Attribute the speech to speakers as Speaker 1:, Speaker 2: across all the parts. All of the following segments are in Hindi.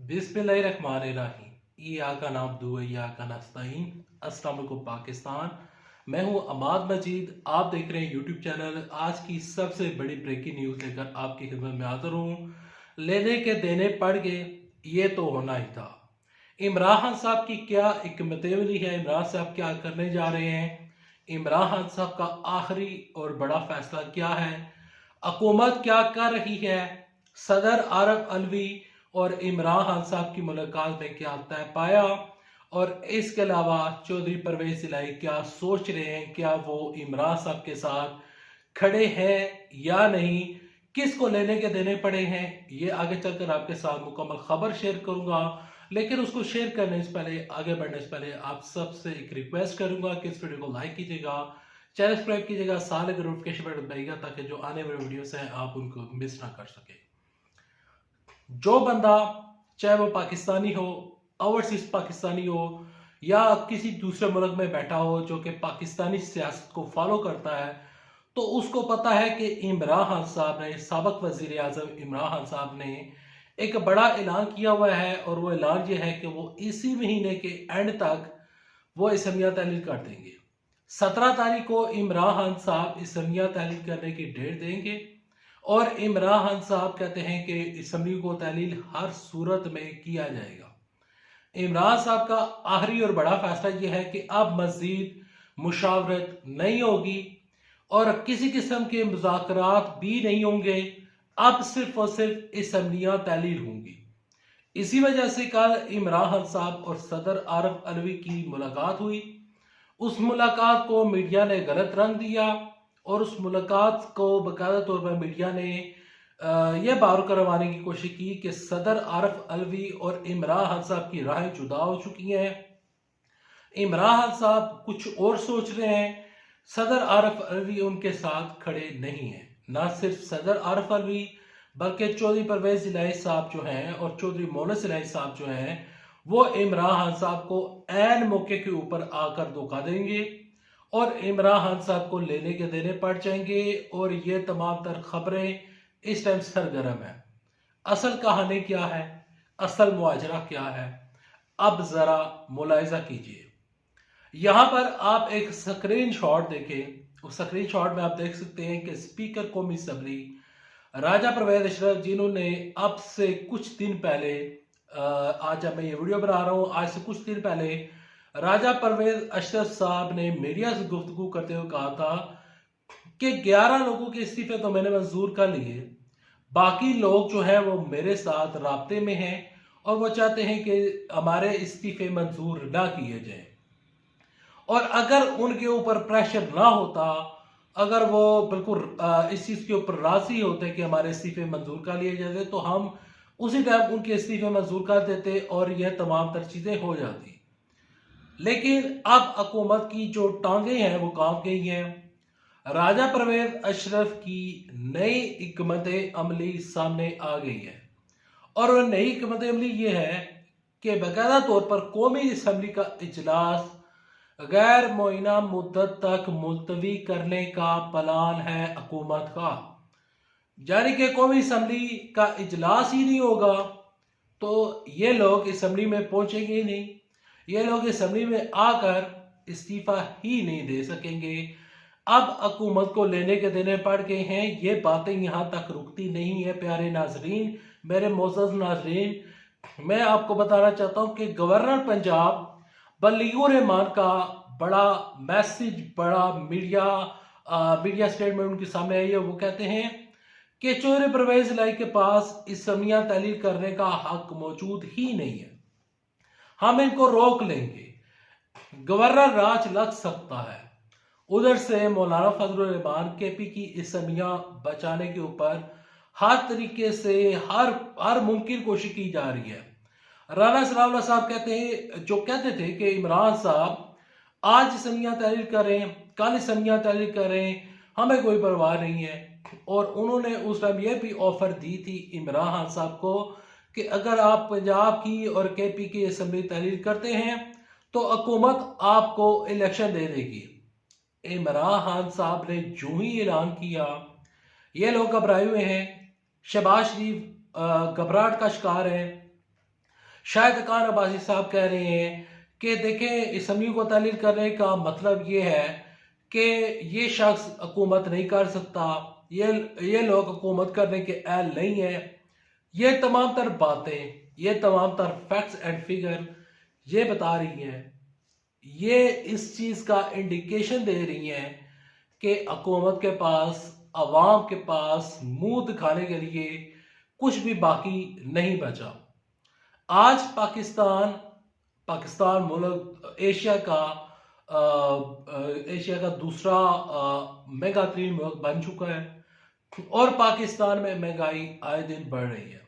Speaker 1: बिस्मिल्लाहिर्रहमानिर्रहीम। या का नाम दुआ या का नस्ताइन। अस्सलाम वालेकुम पाकिस्तान। मैं हूं अमाद मजीद। आप देख रहे हैं यूट्यूब चैनल। आज की सबसे बड़ी ब्रेकिंग न्यूज़ लेकर आपकी खिदमत में हाजिर हूं। लेने के देने पड़ गए, ये तो होना ही था। इमरान खान साहब की क्या हिकमत अमली है, इमरान साहब क्या करने जा रहे हैं, इमरान खान साहब का आखिरी और बड़ा फैसला क्या है, हुकूमत क्या कर रही है, सदर आरफ अलवी और इमरान खान साहब की मुलाकात में क्या तय पाया, और इसके अलावा चौधरी परवेज इलाही क्या सोच रहे हैं, क्या वो इमरान साहब के साथ खड़े हैं या नहीं, किसको लेने के देने पड़े हैं, ये आगे चलकर आपके साथ मुकम्मल खबर शेयर करूंगा। लेकिन उसको शेयर करने से पहले, आगे बढ़ने से पहले आप सबसे एक रिक्वेस्ट करूंगा कि इस वीडियो को लाइक कीजिएगा, चैनल सब्सक्राइब कीजिएगा, साल के नोटिफिकेशन बटन दबाइएगा ताकि जो आने वाले वीडियोस हैं आप उनको मिस ना कर सके। जो बंदा, चाहे वो पाकिस्तानी हो, ओवरसीज पाकिस्तानी हो या किसी दूसरे मुल्क में बैठा हो जो कि पाकिस्तानी सियासत को फॉलो करता है, तो उसको पता है कि इमरान खान साहब ने, साबिक वजीर आजम इमरान खान साहब ने एक बड़ा ऐलान किया हुआ है, और वो ऐलान ये है कि वो इसी महीने के एंड तक वो असम्बलियाँ तहलील कर देंगे। 17 तारीख को इमरान खान साहब असम्बलियाँ तहलील करने की डेट देंगे, और इमरान खान साहब कहते हैं कि असम्बली को तहलील हर सूरत में किया जाएगा। इमरान साहब का आखिरी और बड़ा फैसला यह है कि अब मजीद मुशावरत नहीं होगी और किसी किस्म के मुज़ाकरात भी नहीं होंगे। अब सिर्फ और सिर्फ असम्बलियाँ तहलील होंगी। इसी वजह से कल इमरान खान साहब और सदर आरफ अलवी की मुलाकात हुई। उस मुलाकात को मीडिया ने गलत रंग दिया, और उस मुलाकात को बाकायदा तौर पर मीडिया ने यह बार करवाने की कोशिश की कि सदर आरफ अलवी और इमरान खान साहब की राहें जुदा हो चुकी हैं। इमरान खान साहब कुछ और सोच रहे हैं, सदर आरफ अलवी उनके साथ खड़े नहीं हैं। ना सिर्फ सदर आरफ अलवी बल्कि चौधरी परवेज इलाही साहब जो हैं और चौधरी मोनस इलाही साहब जो हैं, वो इमरान खान साहब को ऐन मौके के ऊपर आकर धोखा देंगे और इमरान खान साहब को लेने के देने पड़ जाएंगे। और ये तमाम तर खबरें इस टाइम सरगर्म है। असल कहानी क्या है, असल मुआजरा क्या है, अब जरा मुलाहिजा कीजिए। यहां पर आप एक स्क्रीन शॉट देखें। उस स्क्रीन शॉट में आप देख सकते हैं कि स्पीकर कौमी असम्बली राजा परवेज अशरफ, जिन्होंने अब से कुछ दिन पहले, आज जब मैं ये वीडियो बना रहा हूं, आज से कुछ दिन पहले राजा परवेज अशरफ साहब ने मीडिया से गुफ्तगू करते हुए कहा था कि 11 लोगों के इस्तीफे तो मैंने मंजूर कर लिए, बाकी लोग जो है वो मेरे साथ राब्ते में हैं और वो चाहते हैं कि हमारे इस्तीफे मंजूर ना किए जाएं। और अगर उनके ऊपर प्रेशर ना होता, अगर वो बिल्कुल इस चीज के ऊपर राजी होते कि हमारे इस्तीफे मंजूर कर लिए जाते, तो हम उसी टाइम उनके इस्तीफे मंजूर कर देते और यह तमाम तर चीजें हो जाती। लेकिन अब हुकूमत की जो टांगे हैं वो काम गई हैं। राजा परवेज अशरफ की नई हिकमत अमली सामने आ गई है, और वो नई हिकमत अमली ये है कि बाकायदा तौर पर कौमी असम्बली का इजलास गैर मुअय्यना मुद्दत तक मुलतवी करने का प्लान है हुकूमत का। यानी कि कौमी असम्बली का इजलास ही नहीं होगा तो ये लोग असम्बली में पहुंचेंगे ही नहीं, ये लोग असम्बली में आकर इस्तीफा ही नहीं दे सकेंगे। अब हुकूमत को लेने के देने पड़ गए हैं। ये बातें यहाँ तक रुकती नहीं है प्यारे नाजरीन, मेरे मोअज़्ज़ज़ नाजरीन। मैं आपको बताना चाहता हूँ कि गवर्नर पंजाब बलीगुर रहमान का बड़ा मैसेज, बड़ा मीडिया स्टेटमेंट उनके सामने आई है। वो कहते हैं कि चौधरी परवेज इलाही के पास असम्बलियाँ तहलील करने का हक मौजूद ही नहीं है, हम इनको रोक लेंगे, गवर्नर राज लग सकता है। उधर से मौलाना फजलुर रहमान केपी की असम्बलियाँ बचाने के ऊपर हर तरीके से हर मुमकिन कोशिश की जा रही है। राना सनाउल्लाह साहब कहते थे कि इमरान साहब आज असम्बलियाँ तहलील करें, कल असम्बलियाँ तहलील करें, हमें कोई परवाह नहीं है। और उन्होंने उस टाइम यह भी ऑफर दी थी इमरान खान साहब को कि अगर आप पंजाब की और केपी की असम्बली तहलील करते हैं तो हुकूमत आपको इलेक्शन दे देगी। इमरान खान साहब ने जो ही ऐलान किया, ये लोग घबराए हुए हैं। शहबाज शरीफ घबराहट का शिकार है। शायद अकान अब्बासी साहब कह रहे हैं कि देखें, असम्बली को तहलील करने का मतलब ये है कि ये शख्स हुकूमत नहीं कर सकता, ये लोग हुकूमत करने के अहल नहीं है। ये तमाम तर बातें, ये तमाम तर फैक्ट्स एंड फिगर ये बता रही हैं, ये इस चीज़ का इंडिकेशन दे रही हैं कि हुकूमत के पास, अवाम के पास मुंह दिखाने के लिए कुछ भी बाकी नहीं बचा। आज पाकिस्तान पाकिस्तान मुल्क एशिया का दूसरा मेगा तरीन मुल्क बन चुका है और पाकिस्तान में महंगाई आए दिन बढ़ रही है।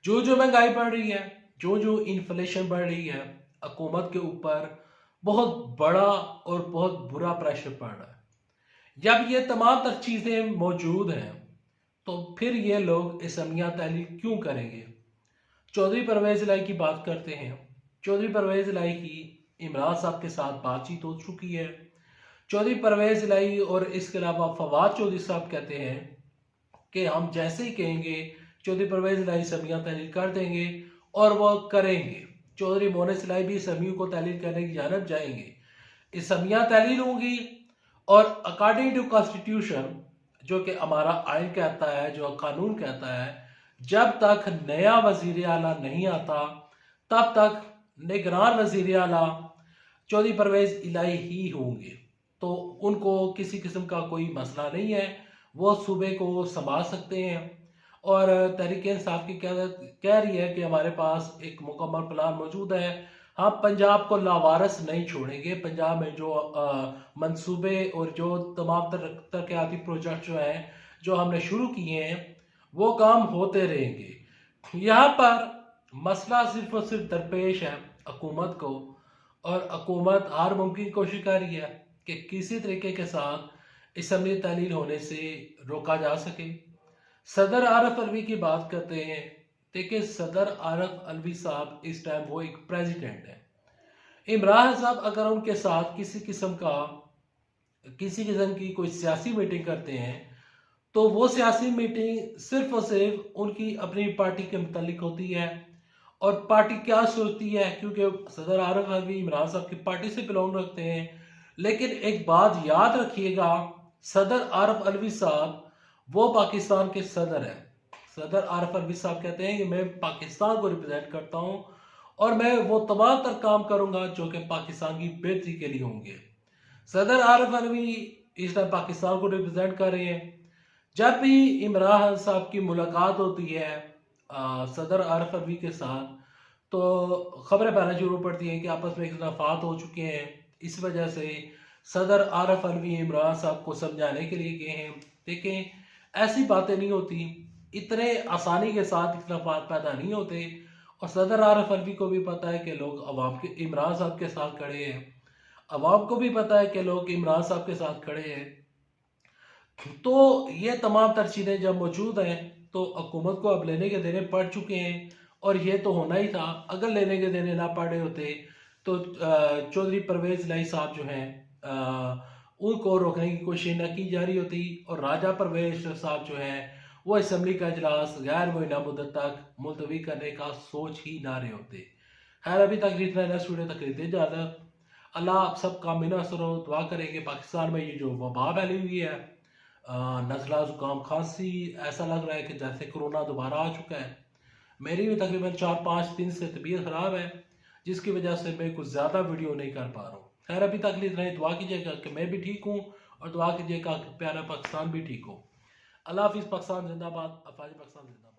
Speaker 1: जो जो महंगाई बढ़ रही है, जो जो इन्फ्लेशन बढ़ रही है, हुकूमत के ऊपर बहुत बड़ा और बहुत बुरा प्रेशर पड़ रहा है। जब ये तमाम तर चीज़ें मौजूद हैं तो फिर ये लोग असम्बलियाँ तहलील क्यों करेंगे? चौधरी परवेज इलाही की बात करते हैं। चौधरी परवेज इलाही की इमरान साहब के साथ बातचीत हो चुकी है। चौधरी परवेज इलाही और इसके अलावा फवाद चौधरी साहब कहते हैं कि हम जैसे ही कहेंगे चौधरी परवेज इलाही असम्बलियाँ तहलील कर देंगे और वो करेंगे। चौधरी मोहनिस इलाही भी असम्बलियों को तहलील करने की जानब जाएंगे। असम्बलियाँ तहलील होंगी और अकॉर्डिंग टू कॉन्स्टिट्यूशन, जो कि हमारा आइन कहता है, जो कानून कहता है, जब तक नया वजीर आला नहीं आता तब तक निगरान वजीर आला चौधरी परवेज इलाही ही होंगे। तो उनको किसी किस्म का कोई मसला नहीं है, वो सूबे को संभाल सकते हैं। और तहरीक इंसाफ की कह रही है कि हमारे पास एक मुकम्मल प्लान मौजूद है, हम पंजाब को लावारस नहीं छोड़ेंगे। पंजाब में जो मंसूबे और जो तमाम तरक्याती प्रोजेक्ट जो हैं, जो हमने शुरू किए हैं, वो काम होते रहेंगे। यहाँ पर मसला सिर्फ और सिर्फ दरपेश है हुकूमत को, और हुकूमत हर मुमकिन कोशिश कर रही है कि किसी तरीके के साथ असम्बली तहलील होने से रोका जा सके। सदर आरफ अलवी की बात करते हैं। देखिए, सदर आरफ अलवी साहब इस टाइम वो एक प्रेसिडेंट है। इमरान साहब अगर उनके साथ किसी किस्म की कोई सियासी मीटिंग करते हैं तो वो सियासी मीटिंग सिर्फ और सिर्फ उनकी अपनी पार्टी के मुतालिक होती है। और पार्टी क्या सोचती है, क्योंकि सदर आरफ अलवी इमरान साहब की पार्टी से बिलोंग रखते हैं। लेकिन एक बात याद रखिएगा, सदर आरफ अलवी साहब वो पाकिस्तान के सदर हैं। सदर आरफ अलवी साहब कहते हैं कि मैं पाकिस्तान को रिप्रेजेंट करता हूं और मैं वो तमाम तर काम करूंगा जो कि पाकिस्तान की बेहतरी के लिए होंगे। सदर आरफ अलवी इस टाइम पाकिस्तान को रिप्रेजेंट कर रहे हैं। जब भी इमरान साहब की मुलाकात होती है सदर आरफ अलवी के साथ, तो खबरें पहले शुरू पड़ती हैं कि आपस में इख्तिलाफात हो चुके हैं। इस वजह से सदर आरफ अलवी इमरान साहब को समझाने के लिए गए हैं। देखें, ऐसी बातें नहीं होती, इतने आसानी के साथ इख्तिलाफात पैदा नहीं होते। और सदर आरफ अलवी को भी पता है कि लोग अवाम के इमरान साहब के साथ खड़े हैं, अवाम को भी पता है कि लोग इमरान साहब के साथ खड़े हैं। तो ये तमाम तर चीज़ें जब मौजूद हैं तो हुकूमत को अब लेने के देने पड़ चुके हैं, और ये तो होना ही था। अगर लेने के देने ना पड़े होते तो चौधरी परवेज इलाही साहब जो हैं उनको रोकने की कोशिश न की जा रही होती, और राजा परवेज साहब जो हैं वो असम्बली का इजलास गैर मुइना मुद्दत तक मुलतवी करने का सोच ही ना रहे होते। खैर, अभी तक इतना नेक्स्ट वीडियो तक देते इजाज़त। अल्लाह आप सब का मिना सरो। दुआ करेंगे पाकिस्तान में ये जो वबा फैली हुई है, नज़ला, जुकाम, खांसी, ऐसा लग रहा है कि जैसे कोरोना दोबारा आ चुका है। मेरी भी तकरीबन 4-5 दिन से तबीयत ख़राब है, जिसकी वजह से मैं कुछ ज़्यादा वीडियो नहीं कर पा रहा हूँ। खैर, अभी तक इतना ही। दुआ कीजिएगा कि मैं भी ठीक हूँ, और दुआ कीजिएगा कि प्यारा पाकिस्तान भी ठीक हो। अल्लाह हाफिज़। पाकिस्तान जिंदाबाद। अफवाज पाकिस्तान जिंदाबाद।